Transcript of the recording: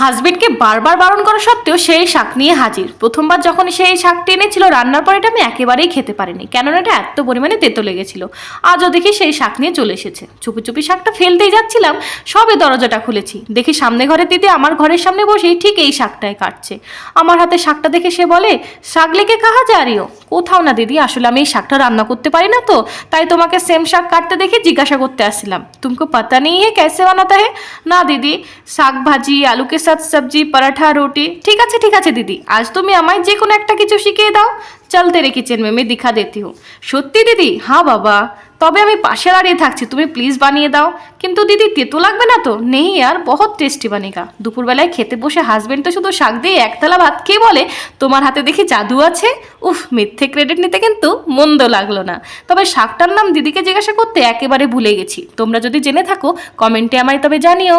হাজবেন্ডকে বারবার বারণ করা সত্ত্বেও সেই শাক নিয়ে হাজির। প্রথমবার যখন সে এই শাকটি এনেছিল রান্নার পর এটা আমি একেবারেই খেতে পারিনি, কেননা এটা এত পরিমাণে তেতো লেগেছিল। আজও দেখি সেই শাক নিয়ে চলে এসেছে। চুপি চুপি শাকটা ফেলতেই যাচ্ছিলাম, সবে দরজাটা খুলেছি, দেখি সামনে ঘরে দিদি আমার ঘরের সামনে বসেই ঠিক এই শাকটাই কাটছে। আমার হাতে শাকটা দেখে সে বলে, শাক লেকে কাহা যা রিও? কোথাও না দিদি, আসলে আমি এই শাকটা রান্না করতে পারি না, তো তাই তোমাকে সেম শাক কাটতে দেখে জিজ্ঞাসা করতে আসছিলাম। তুমকো পাতা নেই হে कैसे বানাতা হে? না দিদি, শাক ভাজি, আলুকে সাথ সবজি, পরাঠা, রুটি। ঠিক আছে দিদি, আজ তুমি আমায় যে কোনো একটা কিছু শিখিয়ে দাও। চল তেরে কিচেন মে দিখা দেতি হুঁ। সত্যি দিদি? হ্যাঁ বাবা, তবে আমি পাশে দাঁড়িয়ে থাকছি, তুমি প্লিজ বানিয়ে দাও। কিন্তু দিদি তেতো লাগবে না তো? নেই আর, বহুত টেস্টি বানেগা। দুপুরবেলায় খেতে বসে হাজবেন্ড তো শুধু শাক দিয়ে একতলা ভাত খেয়ে বলে, তোমার হাতে দেখি জাদু আছে। উফ, মিথ্যে ক্রেডিট নিতে কিন্তু মন্দ লাগলো না। তবে শাকটার নাম দিদিকে জিজ্ঞাসা করতে একেবারে ভুলে গেছি। তোমরা যদি জেনে থাকো কমেন্টে আমায় তবে জানিও।